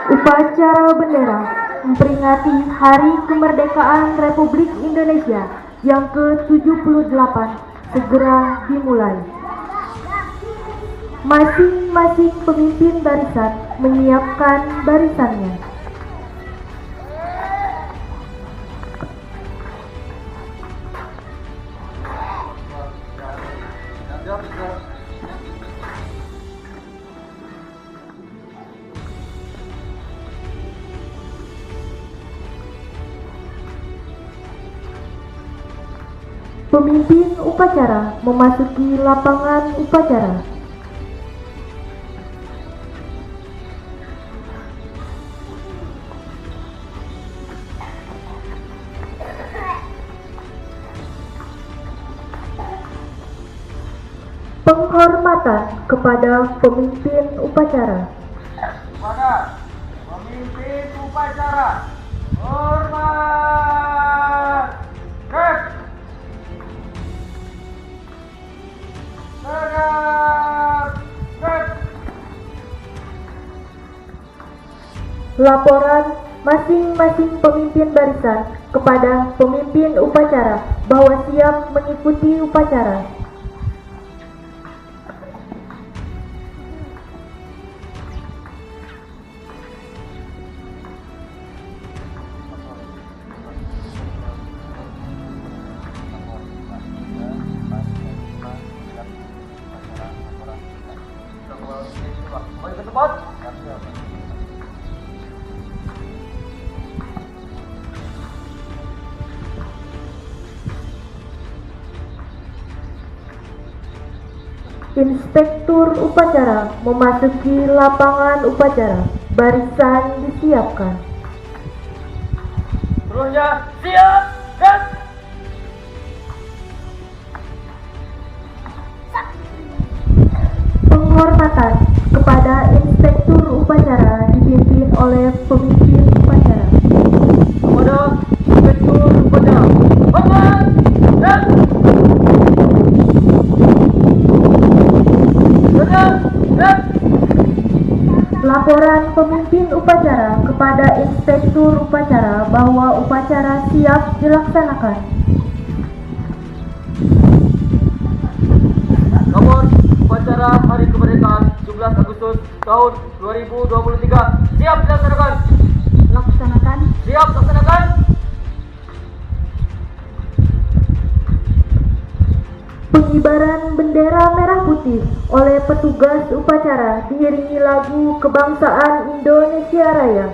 Upacara bendera memperingati Hari Kemerdekaan Republik Indonesia yang ke-78 segera dimulai. Masing-masing pemimpin barisan menyiapkan barisannya. Pemimpin upacara memasuki lapangan upacara. Penghormatan kepada pemimpin upacara. Kepada pemimpin upacara, hormat. Laporan masing-masing pemimpin barisan kepada pemimpin upacara bahwa siap mengikuti upacara. Inspektur upacara memasuki lapangan upacara. Barisan disiapkan. Seluruhnya siap dan Penghormatan kepada inspektur upacara dipimpin oleh pemimpin upacara. kepada inspektur upacara, hormat dan Laporan pemimpin upacara kepada inspektur upacara bahwa upacara siap dilaksanakan. nomor upacara Hari Kemerdekaan 17 Agustus tahun 2023 siap dilaksanakan. Laksanakan. Siap laksanakan. Pengibaran bendera merah putih oleh petugas upacara diiringi lagu kebangsaan Indonesia Raya.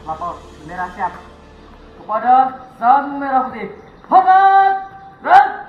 Lapor bendera siap. Kepada sang merah putih, hormat dan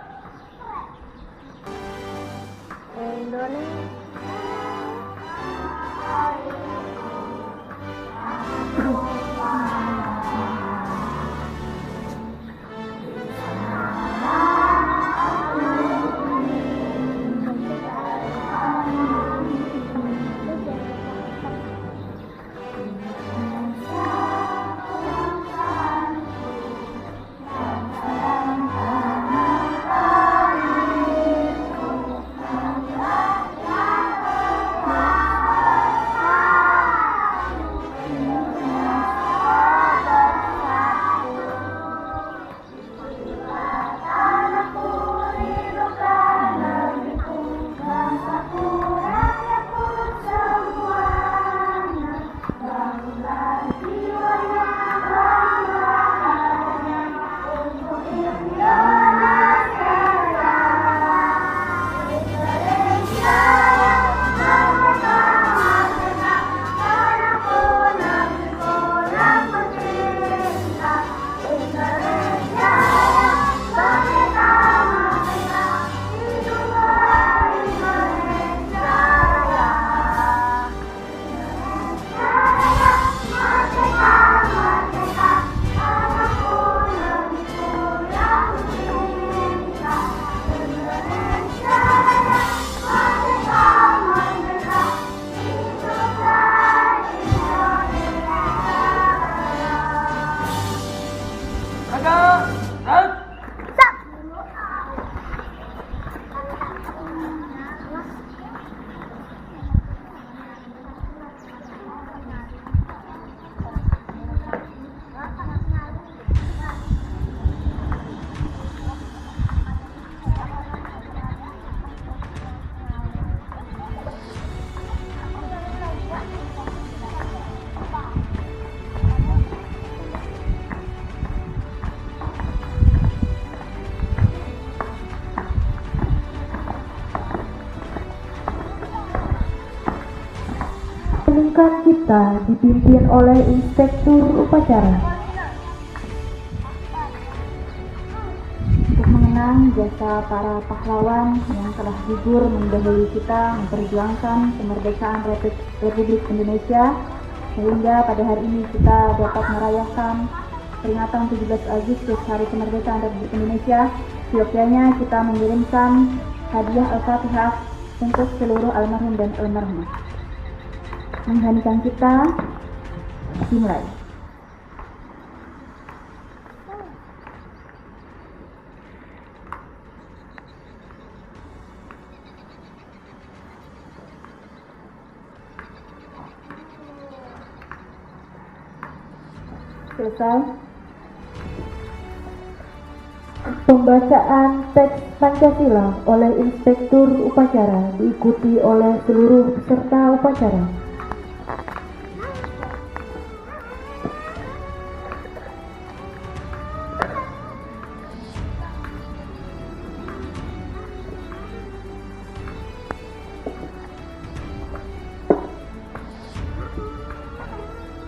kita dipimpin oleh Inspektur Upacara. Untuk mengenang jasa para pahlawan yang telah gugur mendahului kita memperjuangkan kemerdekaan Republik Indonesia, sehingga pada hari ini kita dapat merayakan peringatan 17 Agustus Hari Kemerdekaan Republik Indonesia. Seyogyanya kita mengirimkan hadiah Al-Fatihah untuk seluruh almarhum dan almarhumah. Mengheningkan kita dimulai. Selesai. Pembacaan teks Pancasila oleh Inspektur Upacara diikuti oleh seluruh peserta upacara.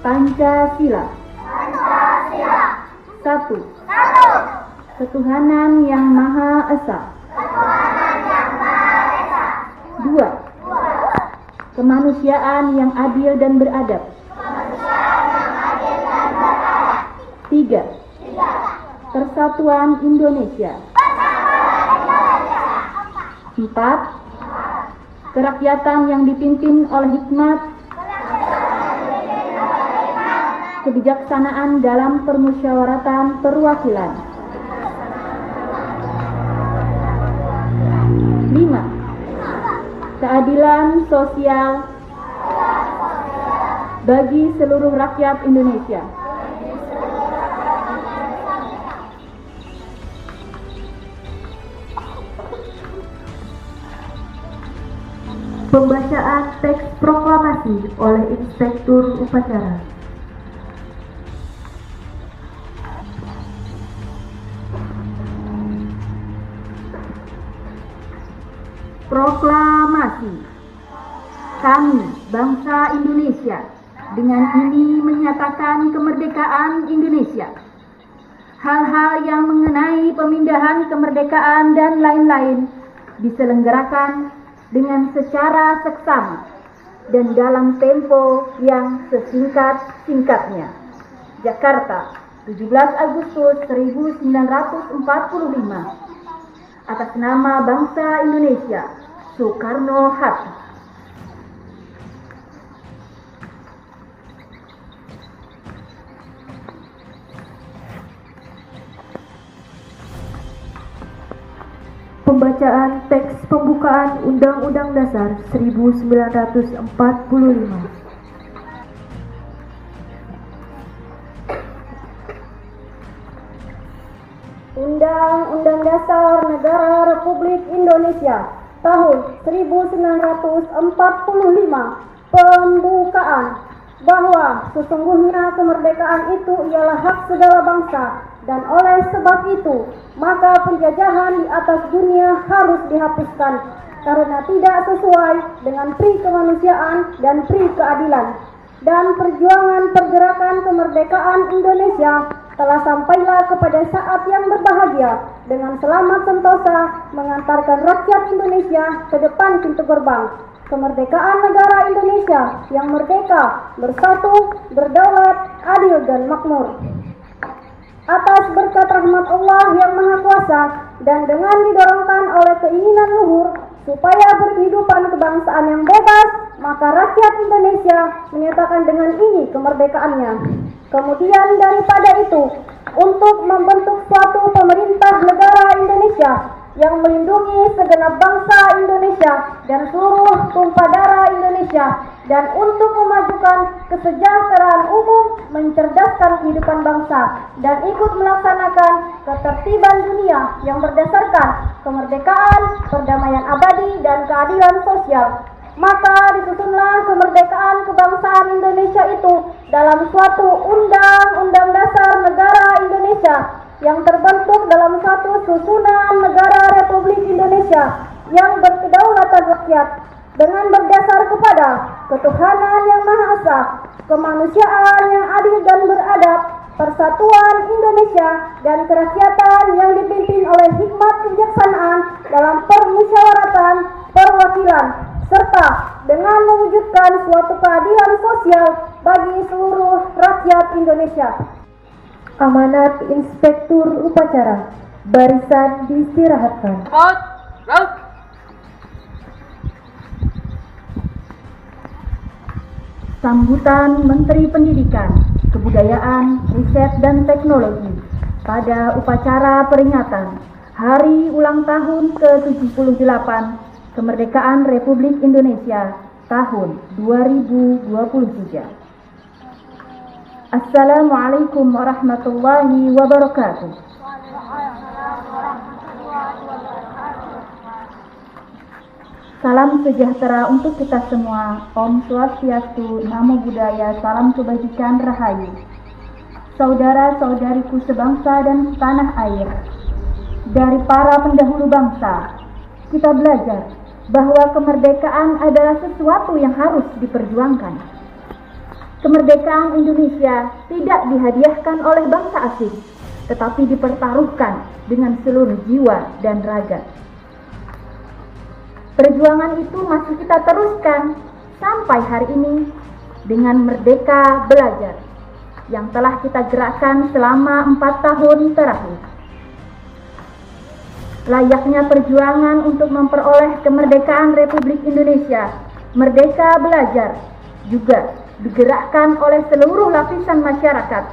Pancasila. 1. Ketuhanan yang Maha Esa. 2. Kemanusiaan yang adil dan beradab. 3. Persatuan Indonesia. 4. Kerakyatan yang dipimpin oleh hikmat, kebijaksanaan dalam permusyawaratan perwakilan. 5. Keadilan sosial bagi seluruh rakyat Indonesia. Pembacaan teks proklamasi oleh Inspektur Upacara. Proklamasi. Kami, bangsa Indonesia, dengan ini menyatakan kemerdekaan Indonesia. Hal-hal yang mengenai pemindahan kemerdekaan dan lain-lain diselenggarakan dengan secara seksama dan dalam tempo yang sesingkat-singkatnya. Jakarta, 17 Agustus 1945. Atas nama bangsa Indonesia, Soekarno-Hatta. Pembacaan teks pembukaan Undang-Undang Dasar 1945. Undang-Undang Dasar Negara Republik Indonesia tahun 1945. Pembukaan. Bahwa sesungguhnya kemerdekaan itu ialah hak segala bangsa, dan oleh sebab itu maka penjajahan di atas dunia harus dihapuskan karena tidak sesuai dengan pri kemanusiaan dan pri keadilan. Dan perjuangan pergerakan kemerdekaan Indonesia telah sampailah kepada saat yang berbahagia dengan selamat sentosa mengantarkan rakyat Indonesia ke depan pintu gerbang kemerdekaan negara Indonesia yang merdeka, bersatu, berdaulat, adil dan makmur. Atas berkat rahmat Allah yang Maha Kuasa dan dengan didorongkan oleh keinginan luhur supaya berkehidupan kebangsaan yang bebas, maka rakyat Indonesia menyatakan dengan ini kemerdekaannya. Kemudian daripada itu, untuk membentuk suatu pemerintah negara Indonesia yang melindungi segenap bangsa Indonesia dan seluruh tumpah darah Indonesia, dan untuk memajukan kesejahteraan umum, mencerdaskan kehidupan bangsa, dan ikut melaksanakan ketertiban dunia yang berdasarkan kemerdekaan, perdamaian abadi, dan keadilan sosial. Maka disusunlah kemerdekaan kebangsaan Indonesia itu dalam suatu Undang-Undang Dasar Negara Indonesia yang terbentuk dalam satu susunan negara Republik Indonesia yang berkedaulatan rakyat dengan berdasar kepada ketuhanan yang Maha Esa, kemanusiaan yang adil dan beradab, persatuan Indonesia, dan kerakyatan yang dipimpin oleh hikmat kebijaksanaan dalam permusyawaratan perwakilan, serta dengan mewujudkan suatu keadilan sosial bagi seluruh rakyat Indonesia. Amanat Inspektur Upacara. Barisan diistirahatkan. Cepat, gerak. Sambutan Menteri Pendidikan, Kebudayaan, Riset dan Teknologi pada upacara peringatan Hari Ulang Tahun ke-78 Kemerdekaan Republik Indonesia tahun 2023. Assalamualaikum warahmatullahi wabarakatuh. Salam sejahtera untuk kita semua. Om Swastiastu, Namo Buddhaya, salam kebajikan rahayu. Saudara-saudariku sebangsa dan tanah air, dari para pendahulu bangsa, kita belajar bahwa kemerdekaan adalah sesuatu yang harus diperjuangkan. Kemerdekaan Indonesia tidak dihadiahkan oleh bangsa asing, tetapi dipertaruhkan dengan seluruh jiwa dan raga. Perjuangan itu masih kita teruskan sampai hari ini dengan Merdeka Belajar yang telah kita gerakkan selama 4 tahun terakhir. Layaknya perjuangan untuk memperoleh kemerdekaan Republik Indonesia, Merdeka Belajar juga digerakkan oleh seluruh lapisan masyarakat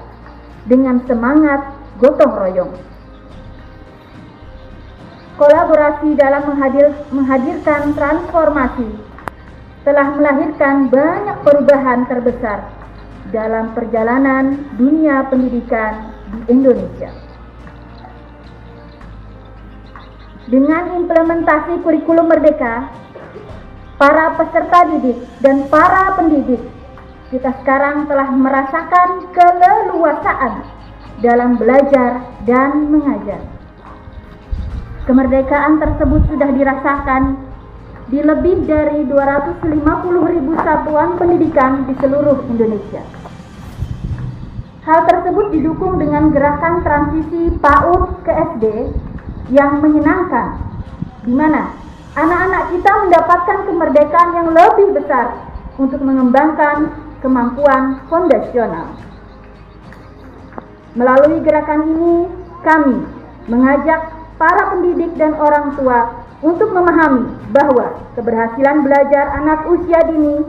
dengan semangat gotong royong. Kolaborasi dalam menghadirkan transformasi telah melahirkan banyak perubahan terbesar dalam perjalanan dunia pendidikan di Indonesia. Dengan implementasi kurikulum merdeka, para peserta didik dan para pendidik kita sekarang telah merasakan keleluasaan dalam belajar dan mengajar. Kemerdekaan tersebut sudah dirasakan di lebih dari 250.000 satuan pendidikan di seluruh Indonesia. Hal tersebut didukung dengan gerakan transisi PAUD ke SD yang menyenangkan, di mana anak-anak kita mendapatkan kemerdekaan yang lebih besar untuk mengembangkan kemampuan fondasional. Melalui gerakan ini, kami mengajak para pendidik dan orang tua untuk memahami bahwa keberhasilan belajar anak usia dini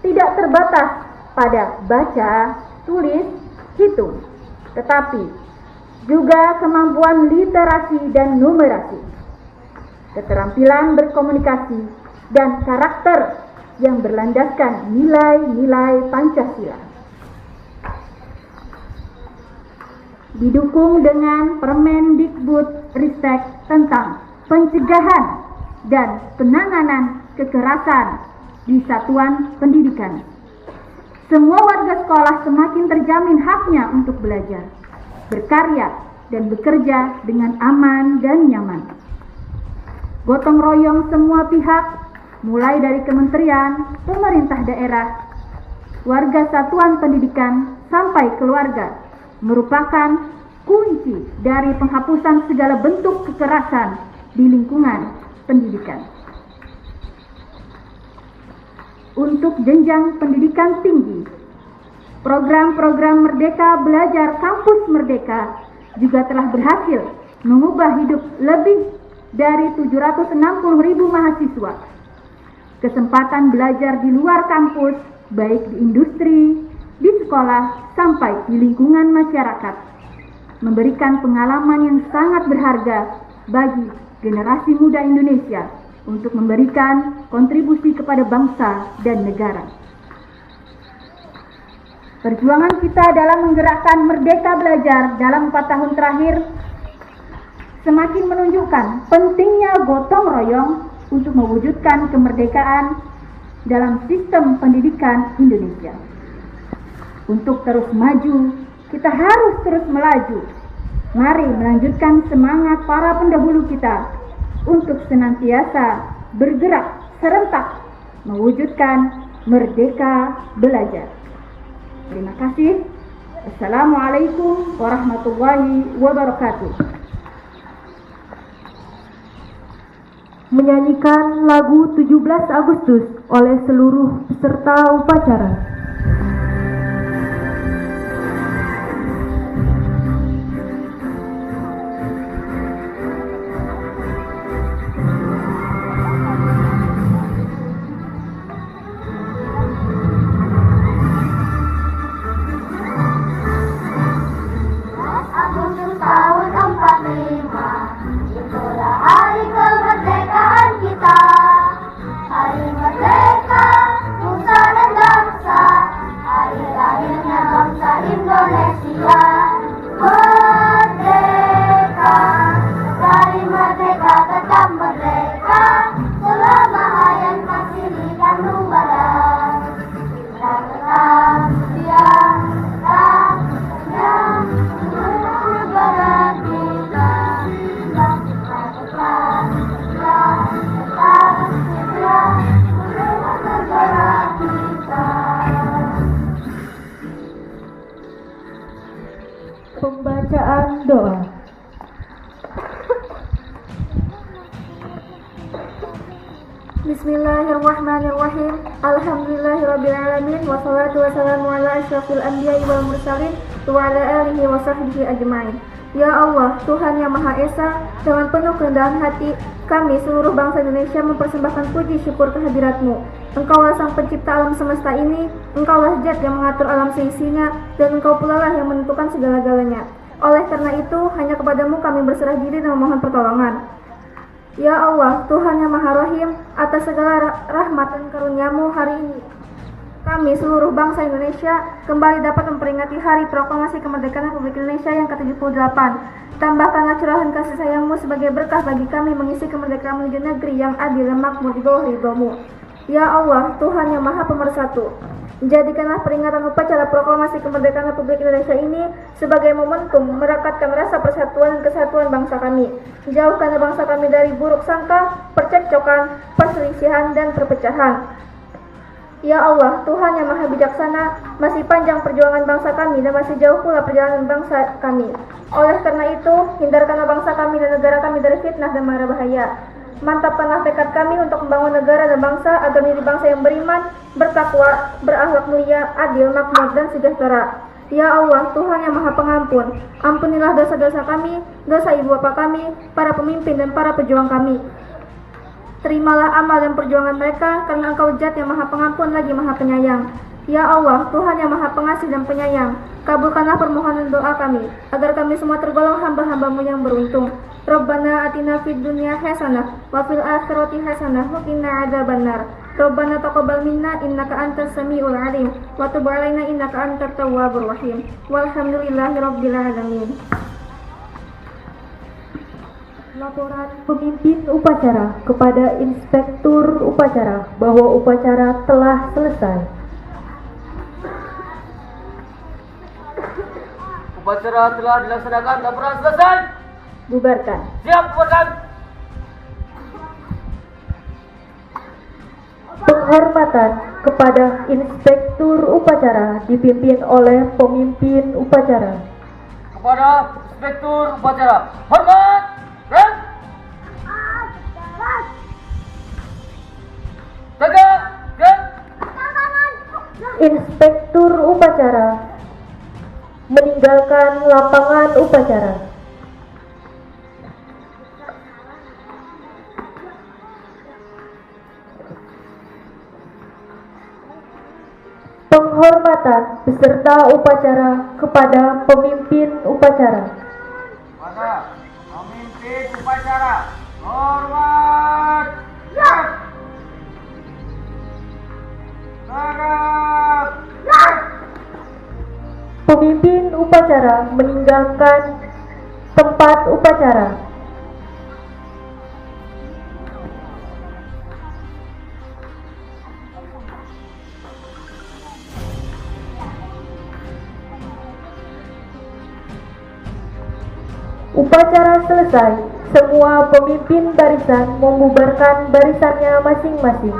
tidak terbatas pada baca, tulis, hitung, tetapi juga kemampuan literasi dan numerasi, keterampilan berkomunikasi, dan karakter yang berlandaskan nilai-nilai Pancasila. Didukung dengan Permendikbud-Ristek tentang pencegahan dan penanganan kekerasan di satuan pendidikan. Semua warga sekolah semakin terjamin haknya untuk belajar, berkarya, dan bekerja dengan aman dan nyaman. Gotong royong semua pihak, mulai dari kementerian, pemerintah daerah, warga satuan pendidikan, sampai keluarga, merupakan kunci dari penghapusan segala bentuk kekerasan di lingkungan pendidikan. Untuk jenjang pendidikan tinggi, program-program Merdeka Belajar Kampus Merdeka juga telah berhasil mengubah hidup lebih dari 760.000 mahasiswa. Kesempatan belajar di luar kampus, baik di industri, di sekolah, sampai di lingkungan masyarakat, memberikan pengalaman yang sangat berharga bagi generasi muda Indonesia untuk memberikan kontribusi kepada bangsa dan negara. Perjuangan kita dalam menggerakkan Merdeka Belajar dalam 4 tahun terakhir semakin menunjukkan pentingnya gotong royong untuk mewujudkan kemerdekaan dalam sistem pendidikan Indonesia. Untuk terus maju, kita harus terus melaju. Mari melanjutkan semangat para pendahulu kita untuk senantiasa bergerak serentak mewujudkan Merdeka Belajar. Terima kasih. Assalamualaikum warahmatullahi wabarakatuh. Menyanyikan lagu 17 Agustus oleh seluruh peserta upacara. Agustus tahun 45, itulah hari kemerdekaan kita. Hari merdeka, nusa dan bangsa, hari lahirnya bangsa Indonesia. Merdeka, dari merdeka tetap merdeka, selama hayat masih di kandung badan. Kita tetap setia, tetap setia, negara kita. Kita tetap setia, tetap setia, negara kita. Pembacaan doa. Bismillahirrahmanirrahim. Alhamdulillahirrabbilalamin. Wassalatu wassalamu ala asyrafil anbiya'i wal mursalin wa ala alihi wa sahbihi ajma'in. Ya Allah, Tuhan yang Maha Esa, dengan penuh kerendahan hati, kami seluruh bangsa Indonesia mempersembahkan puji syukur kehadirat-Mu. Engkaulah sang pencipta alam semesta ini, Engkaulah zat yang mengatur alam seisinya, dan Engkau pula lah yang menentukan segala-galanya. Oleh karena itu, hanya kepadamu kami berserah diri dan memohon pertolongan. Ya Allah, Tuhan yang Maha Rahim, atas segala rahmat dan karunia-Mu hari ini, kami seluruh bangsa Indonesia kembali dapat memperingati Hari Proklamasi Kemerdekaan Republik Indonesia yang ke-78. Tambahkanlah curahan kasih sayang-Mu sebagai berkah bagi kami mengisi kemerdekaan menuju negeri yang adil dan makmur di bawah ridho-Mu. Ya Allah, Tuhan yang Maha Pemersatu, jadikanlah peringatan upacara proklamasi kemerdekaan Republik Indonesia ini sebagai momentum merekatkan rasa persatuan dan kesatuan bangsa kami. Jauhkanlah bangsa kami dari buruk sangka, percekcokan, perselisihan, dan perpecahan. Ya Allah, Tuhan yang Maha Bijaksana, masih panjang perjuangan bangsa kami dan masih jauh pula perjalanan bangsa kami. Oleh karena itu, hindarkanlah bangsa kami dan negara kami dari fitnah dan mara bahaya. Mantapkanlah tekad kami untuk membangun negara dan bangsa agar menjadi bangsa yang beriman, bertakwa, berakhlak mulia, adil, makmur, dan sejahtera. Ya Allah, Tuhan yang Maha Pengampun, ampunilah dosa-dosa kami, dosa ibu bapa kami, para pemimpin dan para pejuang kami. Terimalah amal dan perjuangan mereka, karena Engkau zat yang Maha Pengampun lagi Maha Penyayang. Ya Allah, Tuhan yang Maha Pengasih dan Penyayang, kabulkanlah permohonan doa kami, agar kami semua tergolong hamba-hamba-Mu yang beruntung. Rabbana atina fid dunya hasanah wa fil akhirati hasanah wa qina adzabannar. Rabbana taqabbal minna innaka antas samiul alim wa tub alaina innaka antat tawwabur rahim. Walhamdulillahirabbil alamin. Laporan pemimpin upacara kepada inspektur upacara bahwa upacara telah selesai. Upacara telah dilaksanakan, laporan selesai. Bubarkan. Siap, bubarkan. Penghormatan kepada inspektur upacara dipimpin oleh pemimpin upacara. Kepada inspektur upacara, hormat. Dan tegak. Dan Inspektur upacara meninggalkan lapangan upacara. Penghormatan peserta upacara kepada pemimpin upacara. pada pemimpin upacara, hormat. Siap. Tegak. Pemimpin upacara meninggalkan tempat upacara. Upacara selesai, semua pemimpin barisan membubarkan barisannya masing-masing.